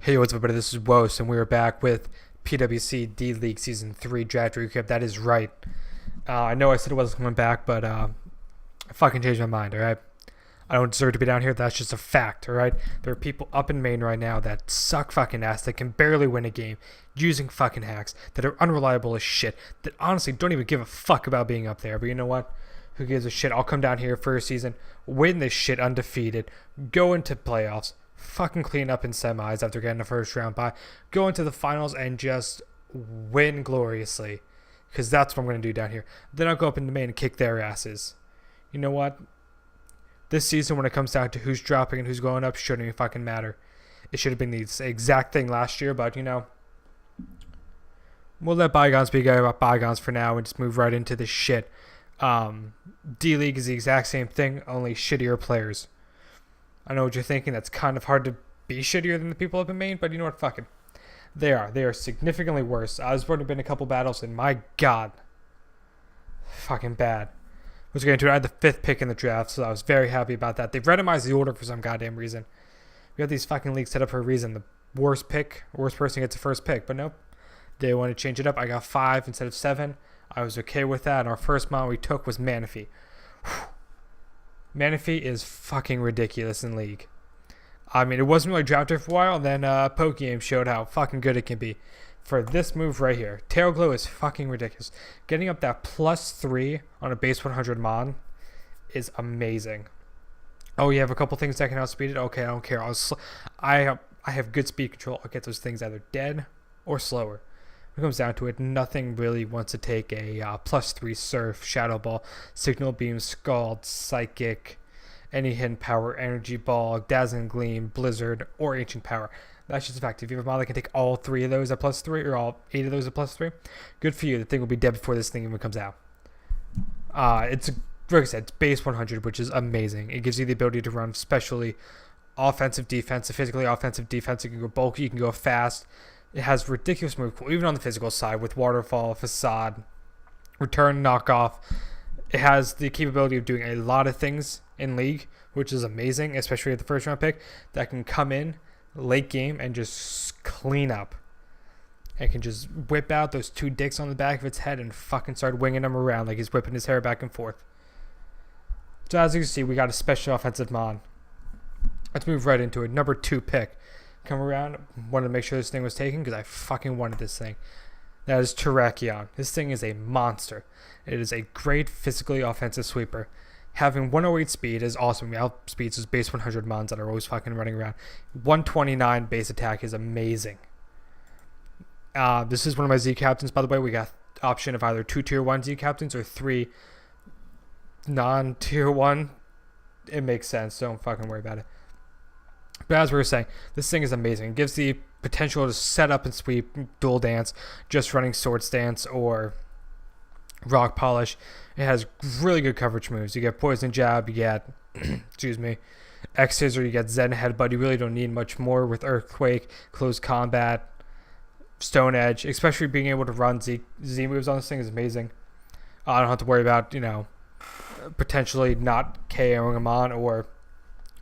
Hey, what's up, everybody? This is Wos, and we are back with PWC D League Season 3 Draft Recap. That is right. I know I said it wasn't coming back, but I fucking changed my mind, alright? I don't deserve to be down here. That's just a fact, alright? There are people up in Maine right now that suck fucking ass, that can barely win a game using fucking hacks, that are unreliable as shit, that honestly don't even give a fuck about being up there. But you know what? Who gives a shit? I'll come down here for a season, win this shit undefeated, go into playoffs, fucking clean up in semis after getting a first round bye, go into the finals and just win gloriously. Because that's what I'm going to do down here. Then I'll go up into Maine and kick their asses. You know what? This season, when it comes down to who's dropping and who's going up, shouldn't even fucking matter. It should have been the exact thing last year, but you know, we'll let bygones be bygones for now and just move right into this shit. D League is the exact same thing, only shittier players. I know what you're thinking. That's kind of hard to be shittier than the people up in Maine, but you know what? Fuck it. They are. They are significantly worse. I've already been in a couple battles, and my god, fucking bad. Let's get into it. I had the 5th pick in the draft, so I was very happy about that. They've randomized the order for some goddamn reason. We got these fucking leagues set up for a reason. The worst person gets the first pick, but nope. They want to change it up. I got 5 instead of 7. I was okay with that, and our first mod we took was Manaphy. Manaphy is fucking ridiculous in League. I mean, it wasn't really drafted for a while, and then Pokegame showed how fucking good it can be. For this move right here, Tail Glow is fucking ridiculous. Getting up that +3 on a base 100 mon is amazing. Oh, you have a couple things that can outspeed it? Okay, I don't care. I have good speed control. I'll get those things either dead or slower. When it comes down to it, nothing really wants to take a +3 Surf, Shadow Ball, Signal Beam, Scald, Psychic, any hidden power, Energy Ball, Dazzling Gleam, Blizzard, or Ancient Power. That's just a fact. If you have a mod that can take all 3 of those at +3, or all 8 of those at +3, good for you. The thing will be dead before this thing even comes out. It's, like I said, it's base 100, which is amazing. It gives you the ability to run especially offensive, defensive, physically offensive, defensive. You can go bulky, you can go fast. It has ridiculous move pool, even on the physical side, with Waterfall, Facade, Return, Knockoff. It has the capability of doing a lot of things in League, which is amazing, especially at the first round pick, that can come in late game and just clean up. It can just whip out those 2 dicks on the back of its head and fucking start winging them around like he's whipping his hair back and forth. So as you can see, we got a special offensive mod. Let's move right into it. Number 2 pick. Come around, wanted to make sure this thing was taken because I fucking wanted this thing. That is Terrakion. This thing is a monster. It is a great physically offensive sweeper. Having 108 speed is awesome. He outspeeds his base 100 mons that are always fucking running around. 129 base attack is amazing. This is one of my Z captains, by the way. We got option of either 2 tier 1 Z captains or 3 non-tier 1. It makes sense. Don't fucking worry about it. But as we were saying, this thing is amazing. It gives the potential to set up and sweep, dual dance, just running sword stance or rock polish. It has really good coverage moves. You get poison jab, you get excuse me, X scissor, you get Zen headbutt. You really don't need much more with earthquake, close combat, stone edge. Especially being able to run Z moves on this thing is amazing. I don't have to worry about, you know, potentially not KOing him on or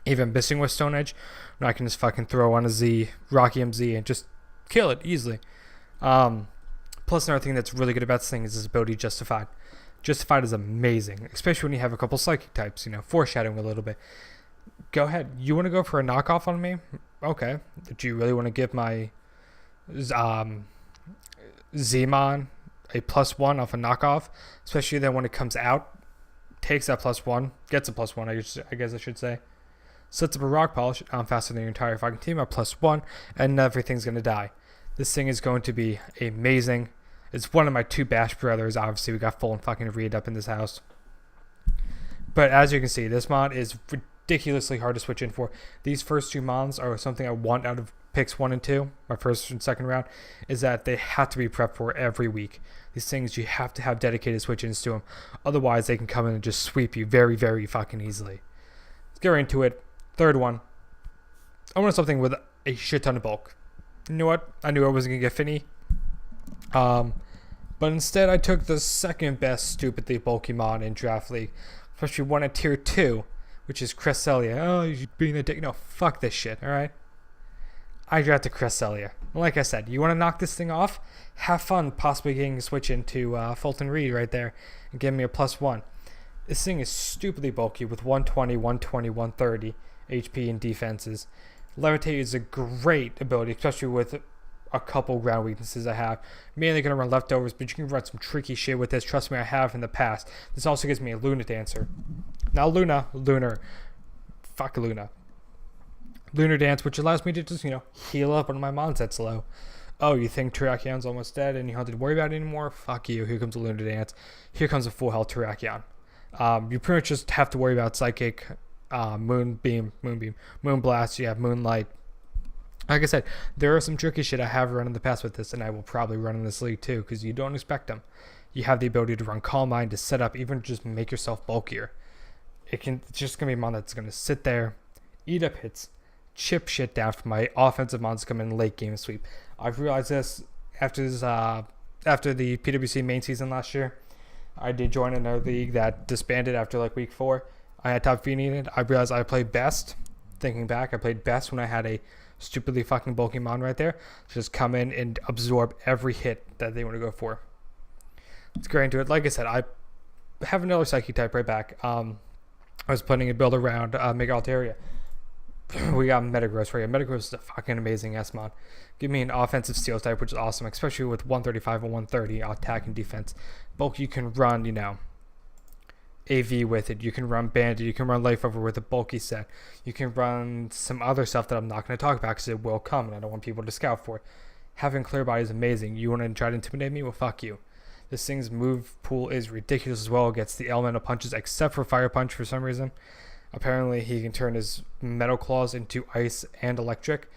even missing with stone edge. I can just fucking throw on a Z, Rocky MZ, and just kill it easily. Plus, another thing that's really good about this thing is his ability Justified. Justified is amazing, especially when you have a couple psychic types, you know, foreshadowing a little bit. Go ahead. You want to go for a knockoff on me? Okay. Do you really want to give my Zmon a +1 off a knockoff? Especially then when it comes out, takes that +1, gets a +1, I guess I should say. Sets up a rock polish. I'm faster than your entire fucking team at +1, and everything's going to die. This thing is going to be amazing. It's one of my 2 Bash brothers. Obviously, we got full and fucking read up in this house. But as you can see, this mod is ridiculously hard to switch in for. These first 2 mods are something I want out of picks 1 and 2, my first and second round, is that they have to be prepped for every week. These things, you have to have dedicated switch-ins to them. Otherwise, they can come in and just sweep you very, very fucking easily. Let's get right into it. Third one, I wanted something with a shit ton of bulk. You know what? I knew I wasn't going to get Finny. But instead, I took the second best stupidly bulky mod in Draft League. Especially one at tier 2, which is Cresselia. Oh, you're being a dick. No, fuck this shit, alright? I drafted Chris Celia. Like I said, you want to knock this thing off? Have fun possibly getting a switch into Fulton Reed right there and give me a +1. This thing is stupidly bulky with 120, 120, 130 HP and defenses. Levitate is a great ability, especially with a couple ground weaknesses I have. Mainly going to run leftovers, but you can run some tricky shit with this. Trust me, I have in the past. This also gives me a Luna Dancer. Not Lunar. Fuck Luna. Lunar Dance, which allows me to just, heal up when my Monset's low. Oh, you think Terracion's almost dead and you don't have to worry about it anymore? Fuck you. Here comes a Lunar Dance. Here comes a full health Terrakion. You pretty much just have to worry about Psychic, Moonbeam, Moonblast, you have Moonlight. Like I said, there are some tricky shit I have run in the past with this, and I will probably run in this league too, because you don't expect them. You have the ability to run Calm Mind, to set up, even just make yourself bulkier. It's just going to be a mon that's going to sit there, eat up hits, chip shit down for my offensive mons come in late game sweep. I've realized this after the PWC main season last year. I did join another league that disbanded after like week 4. I had top V needed. I realized I played best. Thinking back, I played best when I had a stupidly fucking bulky mon right there. Just come in and absorb every hit that they want to go for. Let's get into it. Like I said, I have another Psychic type right back. I was planning to build around Mega Altaria. We got Metagross right here. Metagross is a fucking amazing S-Mon. Give me an offensive Steel type, which is awesome, especially with 135 and 130 attack and defense. Bulk, you can run, AV with it. You can run Bandit. You can run Life Over with a bulky set. You can run some other stuff that I'm not going to talk about because it will come and I don't want people to scout for it. Having Clear Body is amazing. You want to try to intimidate me? Well, fuck you. This thing's move pool is ridiculous as well. It gets the elemental punches except for Fire Punch for some reason. Apparently, he can turn his Metal Claws into Ice and Electric,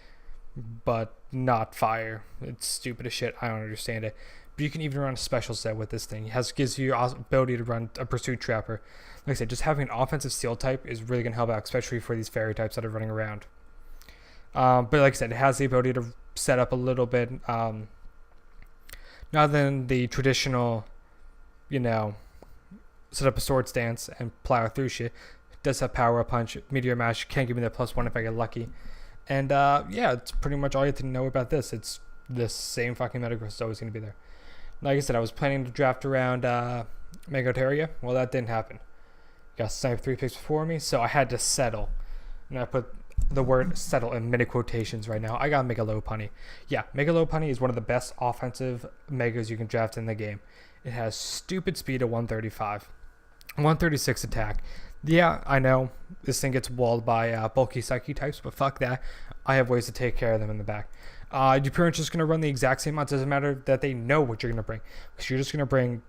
but not Fire. It's stupid as shit. I don't understand it. But you can even run a special set with this thing. It gives you the ability to run a Pursuit Trapper. Like I said, just having an offensive Steel type is really going to help out, especially for these Fairy types that are running around. But like I said, it has the ability to set up a little bit, not than the traditional, set up a Sword Stance and plow through shit. Does have Power Up Punch, Meteor Mash, can give me that +1 if I get lucky. And yeah, it's pretty much all you have to know about this. It's the same fucking Metagross is always going to be there. Like I said, I was planning to draft around Mega Altaria. Well, that didn't happen. Got sniped 3 picks before me, so I had to settle. And I put the word settle in many quotations right now. I got Mega Lopunny. Yeah, Mega Lopunny is one of the best offensive Megas you can draft in the game. It has stupid speed at 135, 136 attack. Yeah, I know this thing gets walled by bulky Psychic types, but fuck that. I have ways to take care of them in the back. You're pretty much just going to run the exact same mods. It doesn't matter that they know what you're going to bring, because you're just going to bring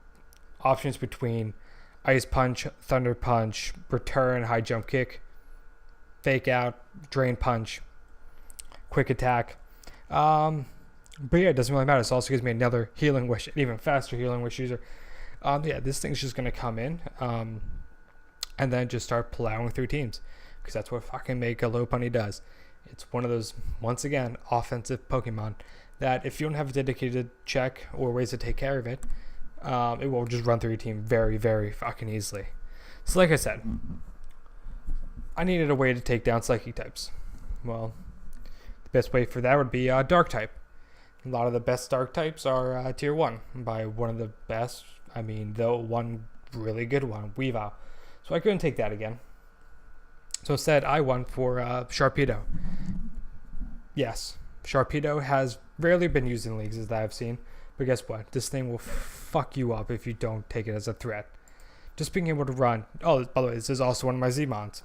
options between Ice Punch, Thunder Punch, Return, High Jump Kick, Fake Out, Drain Punch, Quick Attack. But yeah, it doesn't really matter. This also gives me another Healing Wish, an even faster Healing Wish user. Yeah, this thing's just going to come in. And then just start plowing through teams, because that's what fucking Mega Lopunny does. It's one of those, once again, offensive Pokemon that if you don't have a dedicated check or ways to take care of it, it will just run through your team very, very fucking easily. So like I said, I needed a way to take down Psychic types. Well, the best way for that would be Dark type. A lot of the best Dark types are Tier 1. By one of the best, I mean the one really good one, Weavile. So I couldn't take that again. So instead, I went for Sharpedo. Yes, Sharpedo has rarely been used in leagues as I've seen. But guess what? This thing will fuck you up if you don't take it as a threat. Just being able to run. Oh, by the way, this is also one of my Z-Mons.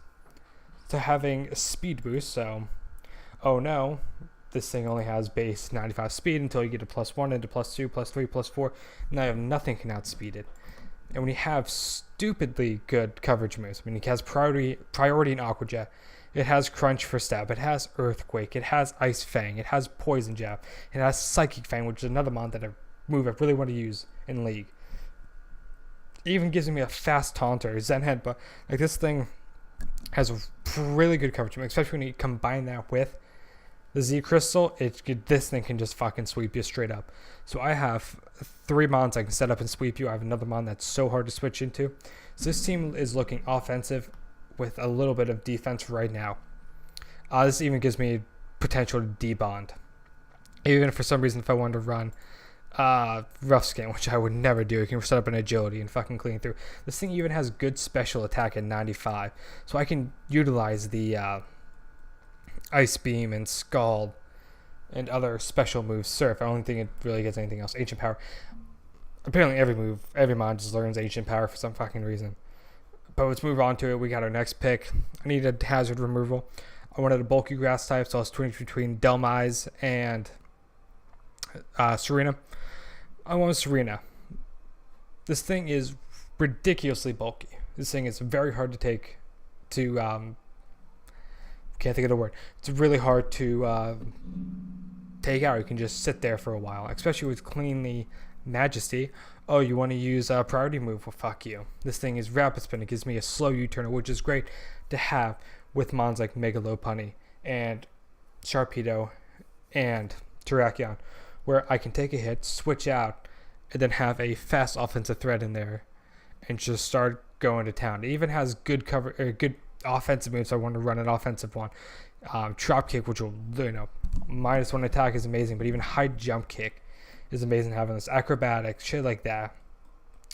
So having a speed boost, so... Oh no, this thing only has base 95 speed until you get to +1 into +2, +3, +4. Now you have nothing can outspeed it. And when you have stupidly good coverage moves, I mean, it has priority in Aqua Jet, it has Crunch for Stab, it has Earthquake, it has Ice Fang, it has Poison Jab, it has Psychic Fang, which is another move I really want to use in League. It even gives me a fast Taunter, Zen Headbutt. Like, this thing has a really good coverage move, especially when you combine that with the Z Crystal. This thing can just fucking sweep you straight up. So I have 3 mons I can set up and sweep you. I have another mon that's so hard to switch into. So this team is looking offensive with a little bit of defense right now. This even gives me potential to debond. Even if for some reason if I wanted to run rough skin, which I would never do, you can set up an agility and fucking clean through. This thing even has good special attack at 95, so I can utilize the ice beam and scald and other special moves. Surf, I don't think it really gets anything else. Ancient power, apparently every mod just learns ancient power for some fucking reason. But let's move on to it. We got our next pick. I needed hazard removal. I wanted a bulky grass type, so I was twitching between Delmise and Serena. I want Serena. This thing is ridiculously bulky. This thing is very hard to take to can't think of the word. It's really hard to take out. You can just sit there for a while, especially with Cleanly Majesty. Oh, you want to use a priority move? Well, fuck you. This thing is rapid spin. It gives me a slow U-turn, which is great to have with mons like Megalopunny and Sharpedo and Terrakion, where I can take a hit, switch out, and then have a fast offensive threat in there and just start going to town. It even has good cover, or good offensive moves. I want to run an offensive one. Drop kick, which will, -1 attack is amazing, but even high jump kick is amazing having this. Acrobatics, shit like that.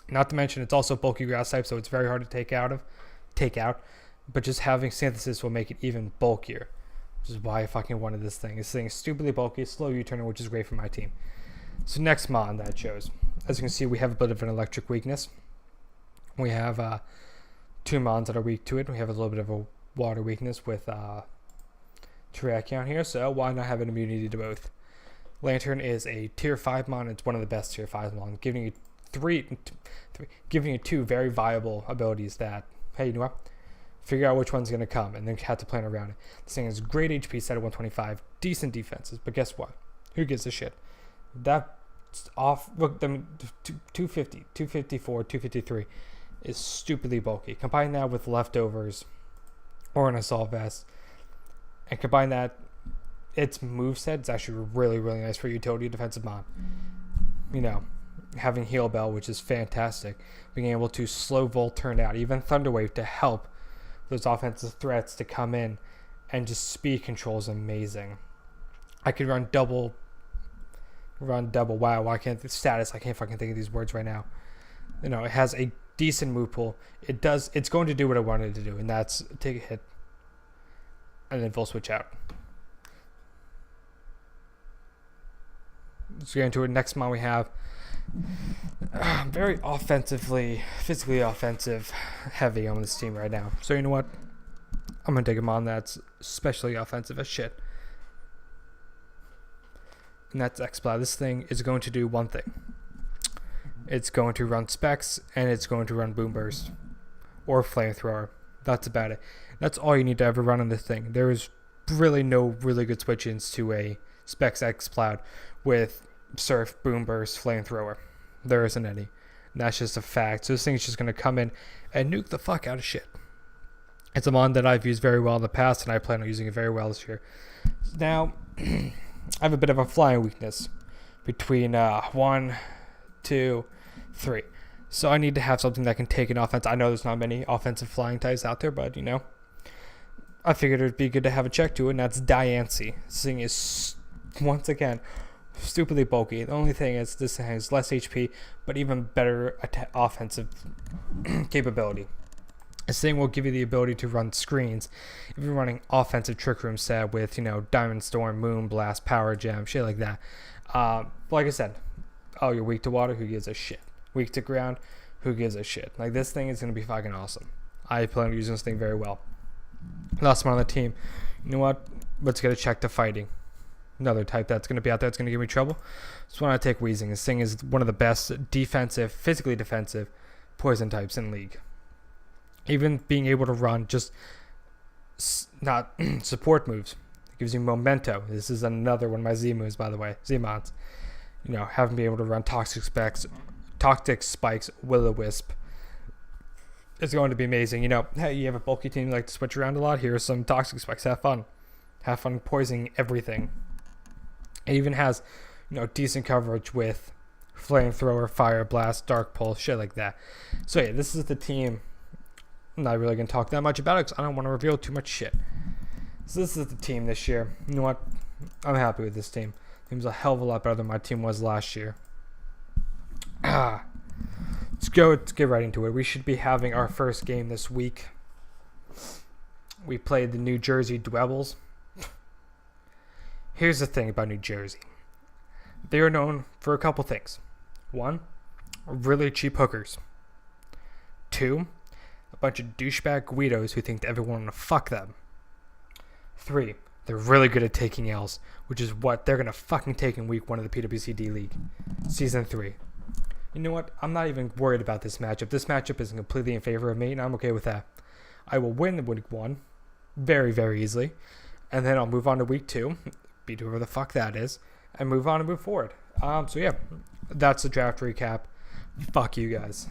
Not to mention it's also bulky grass type, so it's very hard to take out. But just having synthesis will make it even bulkier, which is why I fucking wanted this thing. This thing is stupidly bulky, slow U-turner, which is great for my team. So next mon that shows. As you can see, we have a bit of an electric weakness. We have 2 mons that are weak to it. We have a little bit of a water weakness with Terrakion here, so why not have an immunity to both? Lantern is a tier 5 mon. It's one of the best tier 5 mon, giving you 2 very viable abilities that, hey, you know what? Figure out which one's going to come and then have to plan around it. This thing is great HP set at 125, decent defenses, but guess what? Who gives a shit? That's off. Look, 250, 254, 253 is stupidly bulky. Combine that with leftovers or an assault vest, and combine that, its moveset is actually really, really nice for utility defensive mon. You know, having Heal Bell, which is fantastic. Being able to slow Volt turn out, even Thunder Wave to help those offensive threats to come in, and just speed control is amazing. I could run double. Wow, why can't the status? I can't fucking think of these words right now. You know, it has a decent move pool. It's going to do what I wanted to do, and that's take a hit and then full switch out. Let's get into it. Next mon we have very physically offensive heavy on this team right now. So you know what? I'm going to take a mon that's especially offensive as shit. And that's X-Plow. This thing is going to do one thing. It's going to run Specs, and it's going to run Boom Burst or Flamethrower. That's about it. That's all you need to ever run on this thing. There is really no really good switch-ins to a Specs X-Cloud with Surf, Boom Burst, Flamethrower. There isn't any. And that's just a fact. So this thing is just going to come in and nuke the fuck out of shit. It's a mon that I've used very well in the past, and I plan on using it very well this year. Now, I have a bit of a flying weakness between 1, 2, 3. So I need to have something that can take an offense. I know there's not many offensive flying types out there, but, you know, I figured it would be good to have a check to it, and that's Diancie. This thing is, once again, stupidly bulky. The only thing is this has less HP, but even better offensive capability. This thing will give you the ability to run screens if you're running offensive Trick Room set with, you know, Diamond Storm, Moon Blast, Power Gem, shit like that. Like I said, oh, you're weak to water? Who gives a shit? Weak to ground? Who gives a shit? Like, this thing is going to be fucking awesome. I plan on using this thing very well. Last one on the team. You know what? Let's get a check to fighting. Another type that's going to be out there that's going to give me trouble. So why not take Weezing? This thing is one of the best defensive, physically defensive poison types in League. Even being able to run just not support moves. It gives you memento. This is another one of my Z moves, by the way. Z-Mons. You know, having be able to run Toxic Spikes, Will-O-Wisp. It's going to be amazing. You know, hey, you have a bulky team you like to switch around a lot. Here's some Toxic Spikes. Have fun. Have fun poisoning everything. It even has, you know, decent coverage with Flamethrower, Fire Blast, Dark Pulse, shit like that. So yeah, this is the team. I'm not really going to talk that much about it because I don't want to reveal too much shit. So this is the team this year. You know what? I'm happy with this team. Team's a hell of a lot better than my team was last year. Let's get right into it. We should be having our first game this week. We played the New Jersey Devils. Here's the thing about New Jersey. They are known for a couple things. 1, really cheap hookers. 2, a bunch of douchebag Guidos who think that everyone want to fuck them. 3, they're really good at taking L's, which is what they're going to fucking take in week 1 of the PWC D League. Season 3. You know what? I'm not even worried about this matchup. This matchup is completely in favor of me, and I'm okay with that. I will win week 1 very, very easily, and then I'll move on to week 2, beat whoever the fuck that is, and move on and move forward. So yeah, that's the draft recap. Fuck you guys.